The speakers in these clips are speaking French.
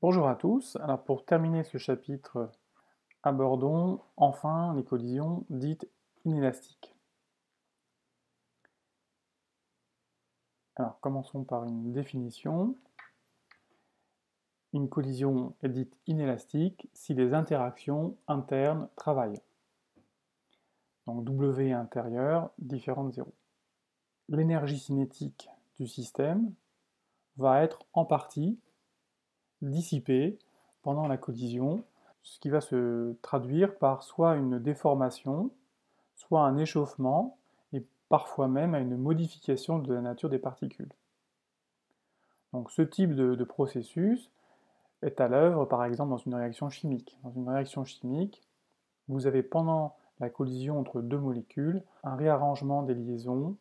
Bonjour à tous. Alors pour terminer ce chapitre, abordons enfin les collisions dites inélastiques. Alors commençons par une définition. Une collision est dite inélastique si les interactions internes travaillent. Donc W intérieur différent de 0. L'énergie cinétique du système va être en partie dissipée pendant la collision, ce qui va se traduire par soit une déformation, soit un échauffement, et parfois même à une modification de la nature des particules. Donc ce type de processus est à l'œuvre par exemple dans une réaction chimique. Dans une réaction chimique, vous avez pendant la collision entre deux molécules un réarrangement des liaisons,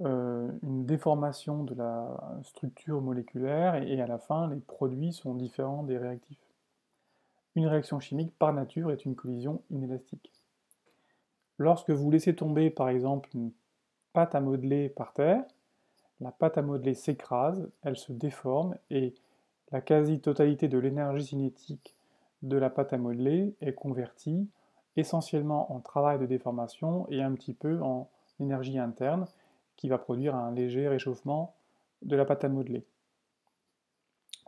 une déformation de la structure moléculaire et à la fin les produits sont différents des réactifs. Une réaction chimique par nature est une collision inélastique. Lorsque vous laissez tomber par exemple une pâte à modeler par terre, la pâte à modeler s'écrase, elle se déforme et la quasi-totalité de l'énergie cinétique de la pâte à modeler est convertie essentiellement en travail de déformation et un petit peu en énergie interne qui va produire un léger réchauffement de la pâte à modeler.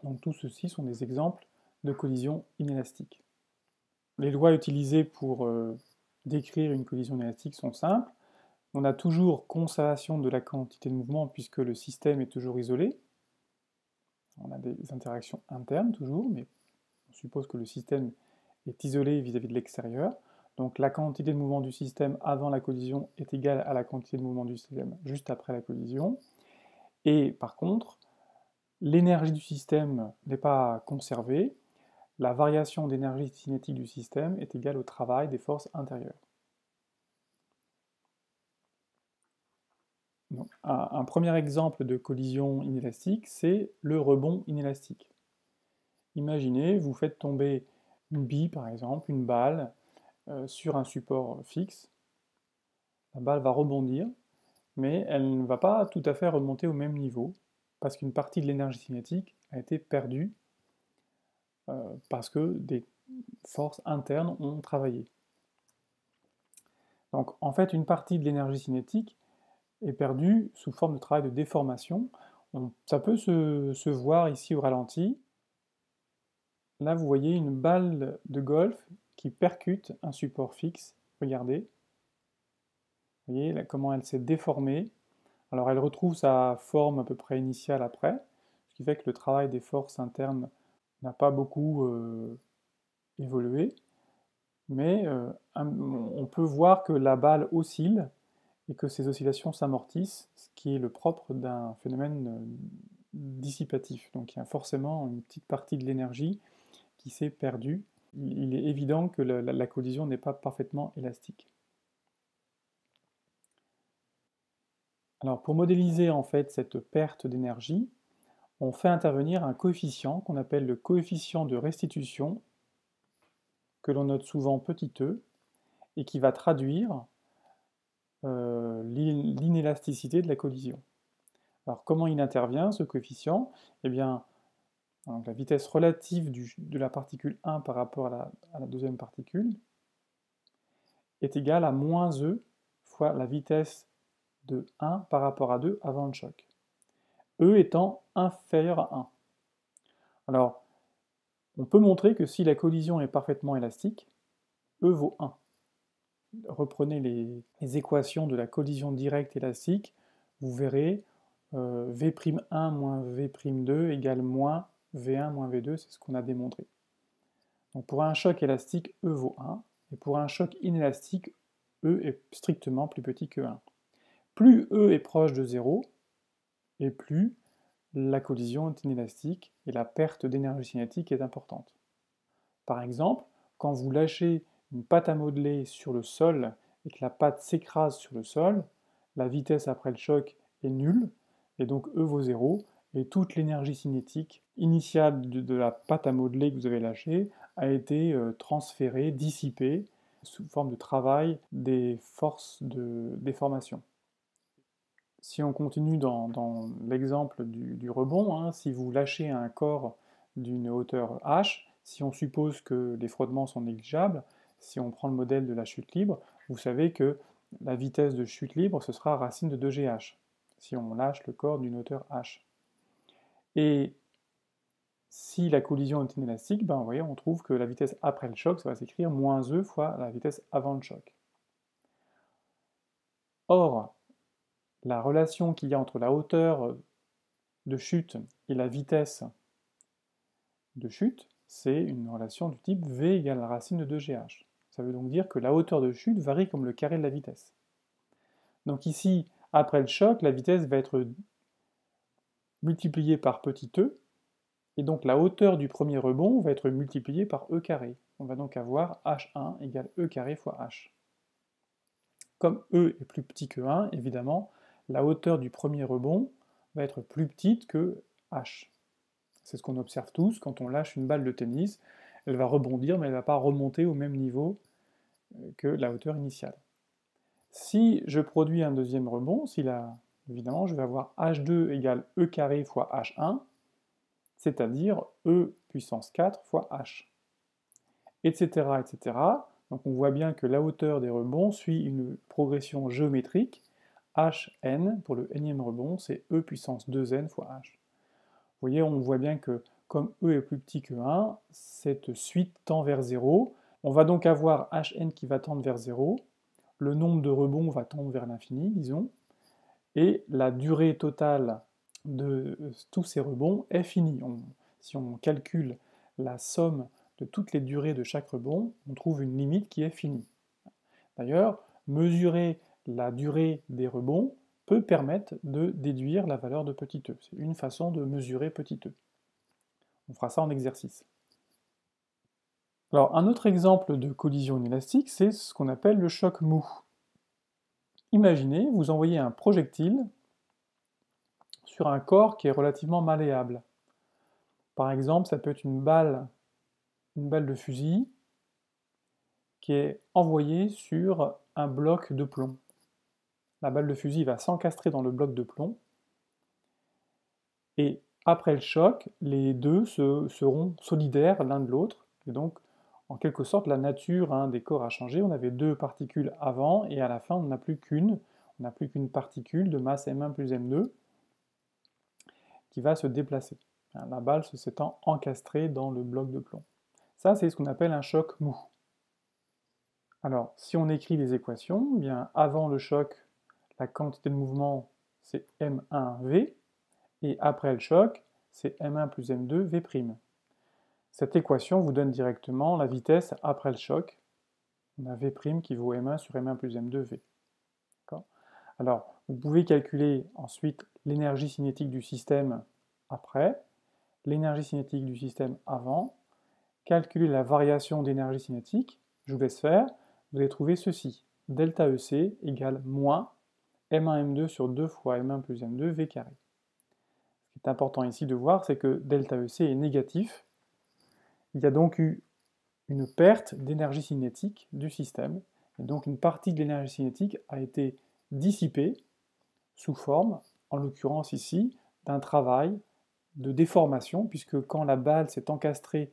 Donc tout ceci sont des exemples de collisions inélastiques. Les lois utilisées pour décrire une collision inélastique sont simples. On a toujours conservation de la quantité de mouvement puisque le système est toujours isolé. On a des interactions internes toujours, mais on suppose que le système est isolé vis-à-vis de l'extérieur. Donc la quantité de mouvement du système avant la collision est égale à la quantité de mouvement du système juste après la collision. Et par contre, l'énergie du système n'est pas conservée. La variation d'énergie cinétique du système est égale au travail des forces intérieures. Donc, un premier exemple de collision inélastique, c'est le rebond inélastique. Imaginez, vous faites tomber une bille, par exemple, une balle, sur un support fixe. La balle va rebondir, mais elle ne va pas tout à fait remonter au même niveau, parce qu'une partie de l'énergie cinétique a été perdue, parce que des forces internes ont travaillé. Donc en fait, une partie de l'énergie cinétique est perdue sous forme de travail de déformation. Ça peut se voir ici au ralenti. Là, vous voyez une balle de golf qui percute un support fixe. Regardez. Vous voyez là, comment elle s'est déformée. Alors elle retrouve sa forme à peu près initiale après, ce qui fait que le travail des forces internes n'a pas beaucoup évolué. Mais on peut voir que la balle oscille et que ces oscillations s'amortissent, ce qui est le propre d'un phénomène dissipatif. Donc il y a forcément une petite partie de l'énergie qui s'est perdue. Il est évident que la collision n'est pas parfaitement élastique. Alors pour modéliser en fait cette perte d'énergie, on fait intervenir un coefficient qu'on appelle le coefficient de restitution, que l'on note souvent petit e, et qui va traduire l'inélasticité de la collision. Alors comment il intervient ce coefficient? Eh bien, donc, la vitesse relative de la particule 1 par rapport à la deuxième particule est égale à moins e fois la vitesse de 1 par rapport à 2 avant le choc. E étant inférieur à 1. Alors, on peut montrer que si la collision est parfaitement élastique, E vaut 1. Reprenez les équations de la collision directe élastique, vous verrez V'1 moins V'2 égale moins V1 moins V2, c'est ce qu'on a démontré. Donc pour un choc élastique, E vaut 1, et pour un choc inélastique, E est strictement plus petit que 1. Plus E est proche de 0, et plus la collision est inélastique, et la perte d'énergie cinétique est importante. Par exemple, quand vous lâchez une pâte à modeler sur le sol et que la pâte s'écrase sur le sol, la vitesse après le choc est nulle, et donc E vaut 0, et toute l'énergie cinétique initiale de la pâte à modeler que vous avez lâchée a été transférée, dissipée, sous forme de travail des forces de déformation. Si on continue dans l'exemple du rebond, hein, si vous lâchez un corps d'une hauteur h, si on suppose que les frottements sont négligeables, si on prend le modèle de la chute libre, vous savez que la vitesse de chute libre, ce sera racine de 2gh, si on lâche le corps d'une hauteur h. Et si la collision est inélastique, ben, vous voyez, on trouve que la vitesse après le choc, ça va s'écrire moins e fois la vitesse avant le choc. Or, la relation qu'il y a entre la hauteur de chute et la vitesse de chute, c'est une relation du type v égale la racine de 2gh. Ça veut donc dire que la hauteur de chute varie comme le carré de la vitesse. Donc ici, après le choc, la vitesse va être multipliée par petit e, et donc la hauteur du premier rebond va être multipliée par e carré. On va donc avoir h1 égale e carré fois h. Comme e est plus petit que 1, évidemment, la hauteur du premier rebond va être plus petite que h. C'est ce qu'on observe tous quand on lâche une balle de tennis. Elle va rebondir, mais elle ne va pas remonter au même niveau que la hauteur initiale. Si je produis un deuxième rebond, évidemment, je vais avoir h2 égale e carré fois h1, c'est-à-dire e puissance 4 fois h, etc., etc. Donc on voit bien que la hauteur des rebonds suit une progression géométrique. hn, pour le nème rebond, c'est e puissance 2n fois h. Vous voyez, on voit bien que comme e est plus petit que 1, cette suite tend vers 0. On va donc avoir hn qui va tendre vers 0, le nombre de rebonds va tendre vers l'infini, disons, et la durée totale de tous ces rebonds est finie. Si on calcule la somme de toutes les durées de chaque rebond, on trouve une limite qui est finie. D'ailleurs, mesurer la durée des rebonds peut permettre de déduire la valeur de petit e. C'est une façon de mesurer petit e. On fera ça en exercice. Alors, un autre exemple de collision inélastique, c'est ce qu'on appelle le choc mou. Imaginez, vous envoyez un projectile sur un corps qui est relativement malléable. Par exemple, ça peut être une balle de fusil qui est envoyée sur un bloc de plomb. La balle de fusil va s'encastrer dans le bloc de plomb, et après le choc, les deux seront solidaires l'un de l'autre, et donc en quelque sorte la nature des corps a changé. On avait deux particules avant, et à la fin on n'a plus qu'une particule de masse m1 plus m2 qui va se déplacer. La balle s'étant encastrée dans le bloc de plomb. Ça, c'est ce qu'on appelle un choc mou. Alors, si on écrit les équations, eh bien, avant le choc, la quantité de mouvement, c'est m1v, et après le choc, c'est m1 plus m2 v'. Cette équation vous donne directement la vitesse après le choc. On a v' qui vaut m1 sur m1 plus m2 v. Alors, vous pouvez calculer ensuite l'énergie cinétique du système après, l'énergie cinétique du système avant, calculer la variation d'énergie cinétique, je vous laisse faire, vous allez trouver ceci, delta EC égale moins m1m2 sur 2 fois m1 plus m2 v carré. Ce qui est important ici de voir, c'est que delta EC est négatif, il y a donc eu une perte d'énergie cinétique du système, et donc une partie de l'énergie cinétique a été dissipée sous forme, en l'occurrence ici, d'un travail de déformation, puisque quand la balle s'est encastrée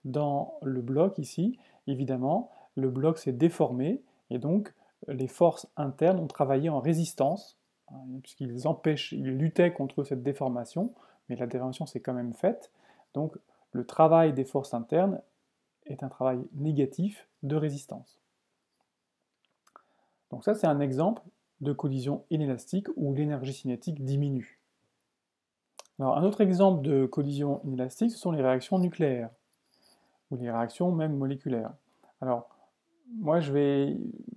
dans le bloc ici, évidemment, le bloc s'est déformé, et donc les forces internes ont travaillé en résistance, puisqu'ils ils luttaient contre cette déformation, mais la déformation s'est quand même faite, donc le travail des forces internes est un travail négatif de résistance. Donc ça, c'est un exemple de collision inélastique où l'énergie cinétique diminue. Alors, un autre exemple de collision inélastique, ce sont les réactions nucléaires, ou les réactions même moléculaires. Alors, moi, je vais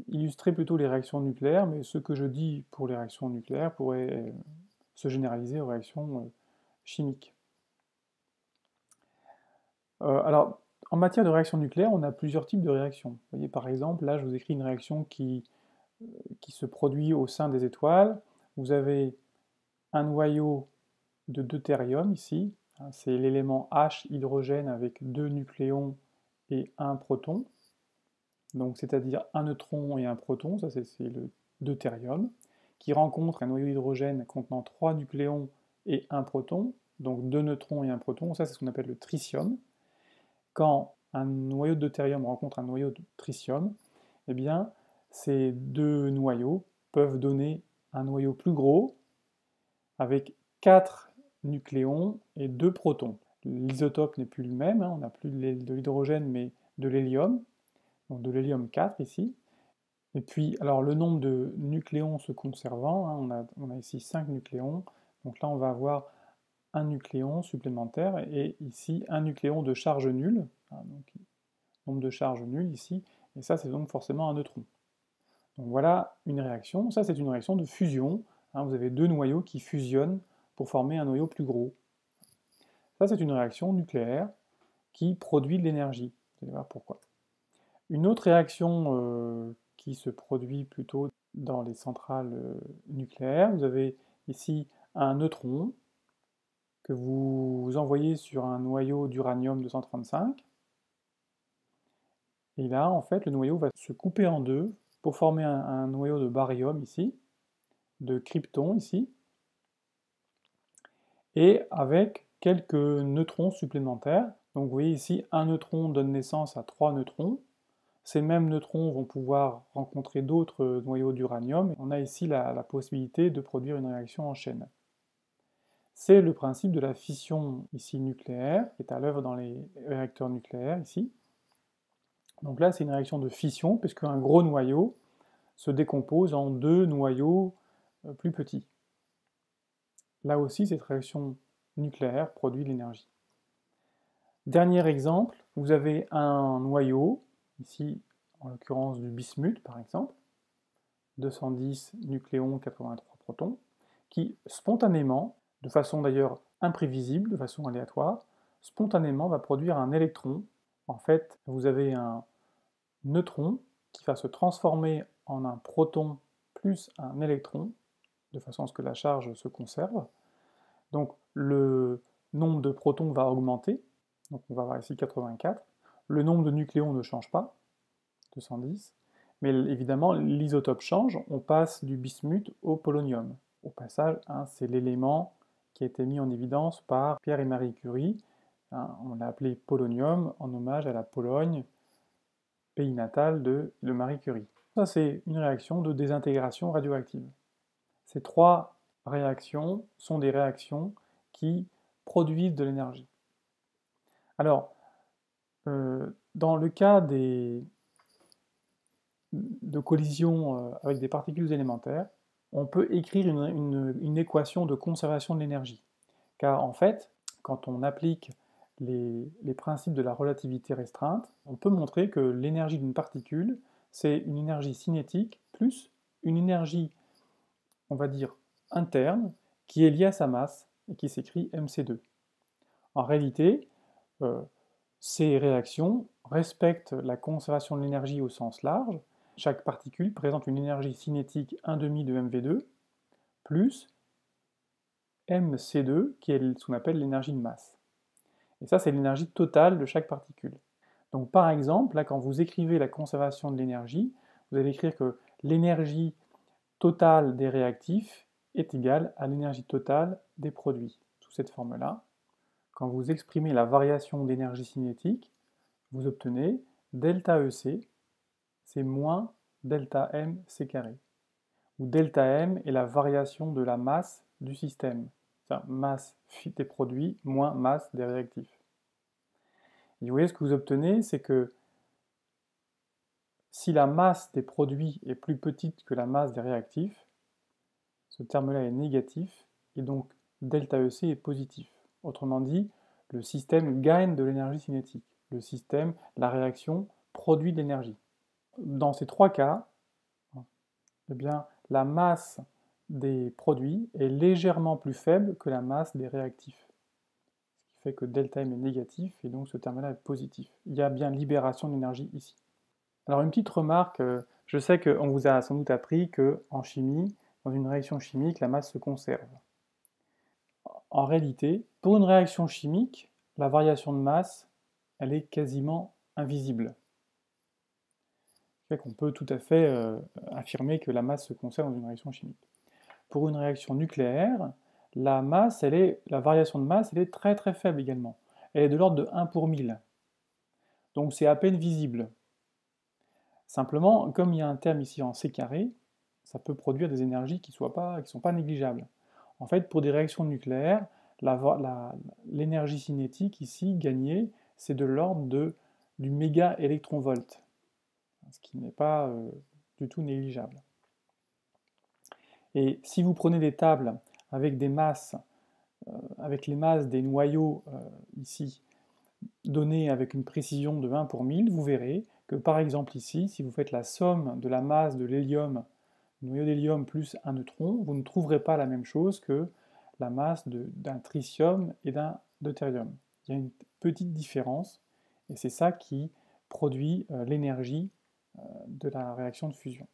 illustrer plutôt les réactions nucléaires, mais ce que je dis pour les réactions nucléaires pourrait se généraliser aux réactions chimiques. Alors, en matière de réaction nucléaire, on a plusieurs types de réactions. Vous voyez, par exemple, là, je vous écris une réaction qui se produit au sein des étoiles. Vous avez un noyau de deutérium ici, c'est l'élément H hydrogène avec deux nucléons et un proton, donc c'est-à-dire un neutron et un proton, ça c'est le deutérium, qui rencontre un noyau d'hydrogène contenant 3 nucléons et un proton, donc 2 neutrons et un proton, ça c'est ce qu'on appelle le tritium. Quand un noyau de deutérium rencontre un noyau de tritium, eh bien, ces deux noyaux peuvent donner un noyau plus gros avec 4 nucléons et 2 protons. L'isotope n'est plus le même, hein, on n'a plus de l'hydrogène mais de l'hélium, donc de l'hélium 4 ici. Et puis, alors le nombre de nucléons se conservant, hein, on a ici 5 nucléons, donc là on va avoir un nucléon supplémentaire et ici un nucléon de charge nulle, hein, donc nombre de charges nulles ici, et ça c'est donc forcément un neutron. Donc voilà une réaction, ça c'est une réaction de fusion, hein, vous avez deux noyaux qui fusionnent pour former un noyau plus gros. Ça c'est une réaction nucléaire qui produit de l'énergie, vous allez voir pourquoi. Une autre réaction qui se produit plutôt dans les centrales nucléaires, vous avez ici un neutron que vous envoyez sur un noyau d'uranium-235, et là, en fait, le noyau va se couper en deux pour former un noyau de baryum ici, de krypton ici, et avec quelques neutrons supplémentaires. Donc vous voyez ici, un neutron donne naissance à 3 neutrons. Ces mêmes neutrons vont pouvoir rencontrer d'autres noyaux d'uranium. On a ici la possibilité de produire une réaction en chaîne. C'est le principe de la fission ici nucléaire, qui est à l'œuvre dans les réacteurs nucléaires ici. Donc là, c'est une réaction de fission, puisqu'un gros noyau se décompose en deux noyaux plus petits. Là aussi, cette réaction nucléaire produit de l'énergie. Dernier exemple, vous avez un noyau, ici en l'occurrence du bismuth par exemple, 210 nucléons, 83 protons, qui spontanément, de façon d'ailleurs imprévisible, de façon aléatoire, spontanément va produire un électron. En fait, vous avez un neutron qui va se transformer en un proton plus un électron, de façon à ce que la charge se conserve. Donc le nombre de protons va augmenter, donc on va avoir ici 84. Le nombre de nucléons ne change pas, 210, mais évidemment l'isotope change, on passe du bismuth au polonium. Au passage, hein, c'est l'élément qui a été mis en évidence par Pierre et Marie Curie, hein, on l'a appelé polonium en hommage à la Pologne, pays natal de Marie Curie. Ça, c'est une réaction de désintégration radioactive. Ces trois réactions sont des réactions qui produisent de l'énergie. Alors, dans le cas de collisions avec des particules élémentaires, on peut écrire une équation de conservation de l'énergie. Car en fait, quand on applique les principes de la relativité restreinte, on peut montrer que l'énergie d'une particule, c'est une énergie cinétique plus une énergie, on va dire, interne, qui est liée à sa masse et qui s'écrit mc2. En réalité, ces réactions respectent la conservation de l'énergie au sens large. Chaque particule présente une énergie cinétique 1,5 de mv2 plus mc2, qui est ce qu'on appelle l'énergie de masse. Et ça, c'est l'énergie totale de chaque particule. Donc par exemple, là, quand vous écrivez la conservation de l'énergie, vous allez écrire que l'énergie totale des réactifs est égale à l'énergie totale des produits, sous cette forme-là. Quand vous exprimez la variation d'énergie cinétique, vous obtenez delta EC, c'est moins delta M C carré, où delta M est la variation de la masse du système, c'est-à-dire masse des produits moins masse des réactifs. Et vous voyez, ce que vous obtenez, c'est que si la masse des produits est plus petite que la masse des réactifs, ce terme-là est négatif, et donc delta EC est positif. Autrement dit, le système gagne de l'énergie cinétique. Le système, la réaction, produit de l'énergie. Dans ces trois cas, eh bien, la masse des produits est légèrement plus faible que la masse des réactifs. Ce qui fait que delta M est négatif, et donc ce terme-là est positif. Il y a bien libération d'énergie ici. Alors une petite remarque, je sais qu'on vous a sans doute appris qu'en chimie, dans une réaction chimique, la masse se conserve. En réalité, pour une réaction chimique, la variation de masse, elle est quasiment invisible. Ce qui fait qu'on peut tout à fait affirmer que la masse se conserve dans une réaction chimique. pour une réaction nucléaire, la variation de masse, elle est très très faible également. Elle est de l'ordre de 1 pour 1000. Donc c'est à peine visible. Simplement, comme il y a un terme ici en C carré, ça peut produire des énergies qui ne sont pas négligeables. En fait, pour des réactions nucléaires, l'énergie cinétique ici gagnée, c'est de l'ordre du méga-électronvolt, ce qui n'est pas du tout négligeable. Et si vous prenez des tables avec des masses, avec les masses des noyaux ici, données avec une précision de 1 pour 1000, vous verrez que par exemple ici, si vous faites la somme de la masse de l'hélium, du noyau d'hélium plus un neutron, vous ne trouverez pas la même chose que la masse d'un tritium et d'un deutérium. Il y a une petite différence, et c'est ça qui produit l'énergie de la réaction de fusion.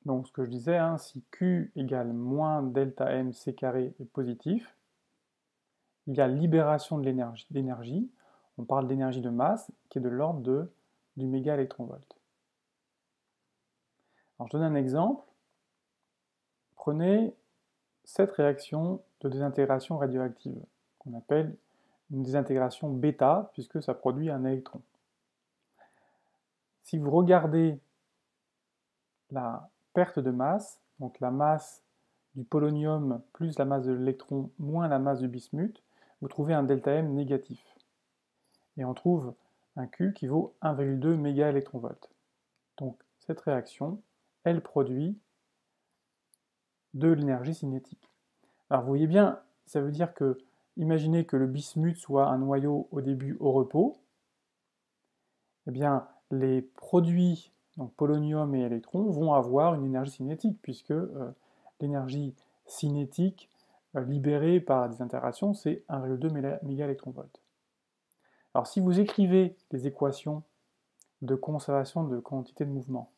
Donc ce que je disais, hein, si Q égale moins delta M C carré est positif, il y a libération de l'énergie. On parle d'énergie de masse qui est de l'ordre du méga-électronvolt. Alors je donne un exemple. Prenez cette réaction de désintégration radioactive, qu'on appelle une désintégration bêta, puisque ça produit un électron. Si vous regardez la perte de masse, donc la masse du polonium plus la masse de l'électron moins la masse du bismuth, vous trouvez un delta M négatif. Et on trouve un Q qui vaut 1,2 mégaélectronvolts. Donc cette réaction, elle produit de l'énergie cinétique. Alors vous voyez bien, ça veut dire que, imaginez que le bismuth soit un noyau au début au repos, eh bien les produits, donc polonium et électrons, vont avoir une énergie cinétique, puisque l'énergie cinétique libérée par des interactions, c'est 1,2 mégaélectronvolts. Alors si vous écrivez les équations de conservation de quantité de mouvement,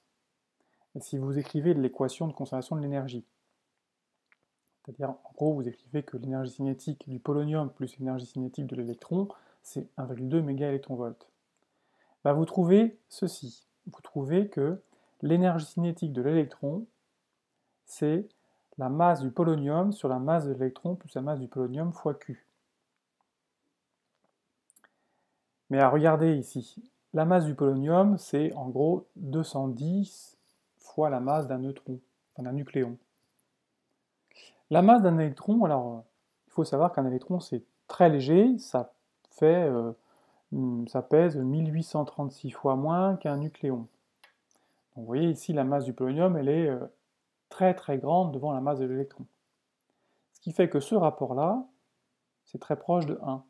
et si vous écrivez l'équation de conservation de l'énergie, c'est-à-dire en gros vous écrivez que l'énergie cinétique du polonium plus l'énergie cinétique de l'électron, c'est 1,2 mégaélectronvolts. Bah, vous trouvez ceci, vous trouvez que l'énergie cinétique de l'électron, c'est la masse du polonium sur la masse de l'électron plus la masse du polonium fois Q. Mais à regarder ici, la masse du polonium, c'est en gros 210 fois la masse d'un neutron, enfin d'un nucléon. La masse d'un électron, alors il faut savoir qu'un électron c'est très léger, ça pèse 1836 fois moins qu'un nucléon. Donc vous voyez ici la masse du polonium, elle est très très grande devant la masse de l'électron. Ce qui fait que ce rapport-là, c'est très proche de 1.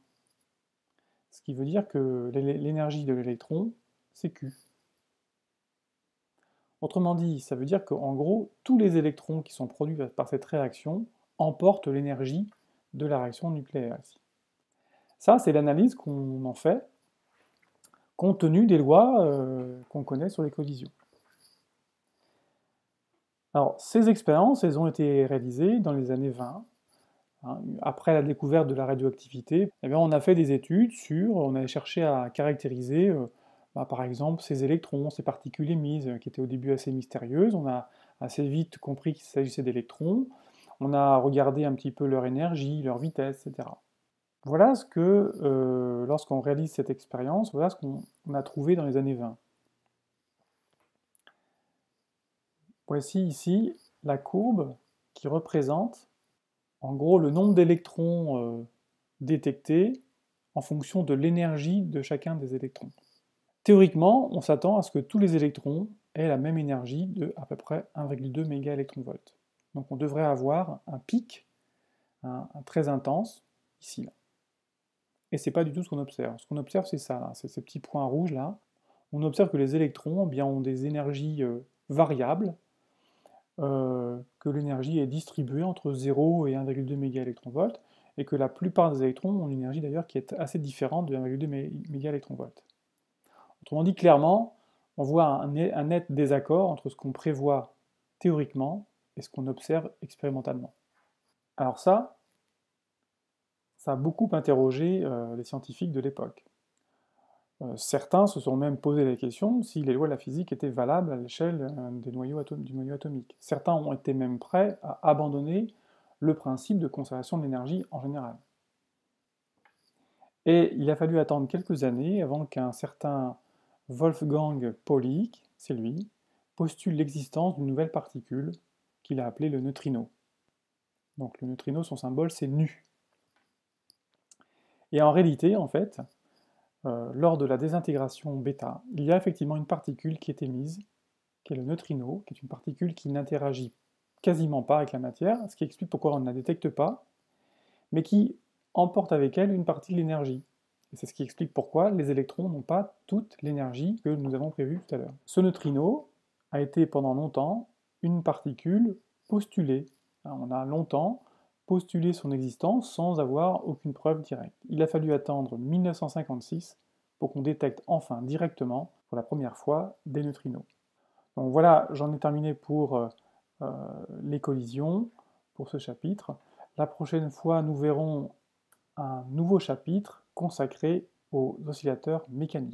Ce qui veut dire que l'énergie de l'électron, c'est Q. Autrement dit, ça veut dire qu'en gros, tous les électrons qui sont produits par cette réaction emportent l'énergie de la réaction nucléaire ici. Ça, c'est l'analyse qu'on en fait, compte tenu des lois qu'on connaît sur les collisions. Alors, ces expériences, elles ont été réalisées dans les années 20. Hein. Après la découverte de la radioactivité, eh bien, on a fait des études on a cherché à caractériser, par exemple, ces électrons, ces particules émises, qui étaient au début assez mystérieuses. On a assez vite compris qu'il s'agissait d'électrons. On a regardé un petit peu leur énergie, leur vitesse, etc. Voilà ce que, lorsqu'on réalise cette expérience, voilà ce qu'on a trouvé dans les années 20. Voici ici la courbe qui représente en gros le nombre d'électrons détectés en fonction de l'énergie de chacun des électrons. Théoriquement, on s'attend à ce que tous les électrons aient la même énergie de à peu près 1,2 mégaélectronvolts. Donc on devrait avoir un pic très intense ici. Là. Et c'est pas du tout ce qu'on observe. Ce qu'on observe, c'est ça, c'est ces petits points rouges là. On observe que les électrons eh bien, ont des énergies variables, que l'énergie est distribuée entre 0 et 1,2 mégaélectronvolts, et que la plupart des électrons ont une énergie d'ailleurs qui est assez différente de 1,2 mégaélectronvolts. Autrement dit, clairement, on voit un net désaccord entre ce qu'on prévoit théoriquement et ce qu'on observe expérimentalement. Alors ça a beaucoup interrogé les scientifiques de l'époque. Certains se sont même posé la question si les lois de la physique étaient valables à l'échelle du noyau atomique. Certains ont été même prêts à abandonner le principe de conservation de l'énergie en général. Et il a fallu attendre quelques années avant qu'un certain Wolfgang Pauling, c'est lui, postule l'existence d'une nouvelle particule qu'il a appelée le neutrino. Donc le neutrino, son symbole, c'est nu. Et en réalité, en fait, lors de la désintégration bêta, il y a effectivement une particule qui est émise, qui est le neutrino, qui est une particule qui n'interagit quasiment pas avec la matière, ce qui explique pourquoi on ne la détecte pas, mais qui emporte avec elle une partie de l'énergie. Et c'est ce qui explique pourquoi les électrons n'ont pas toute l'énergie que nous avons prévue tout à l'heure. Ce neutrino a été pendant longtemps une particule postulée. On a longtemps postulé son existence sans avoir aucune preuve directe. Il a fallu attendre 1956 pour qu'on détecte enfin directement, pour la première fois, des neutrinos. Donc voilà, j'en ai terminé pour les collisions, pour ce chapitre. La prochaine fois, nous verrons un nouveau chapitre consacré aux oscillateurs mécaniques.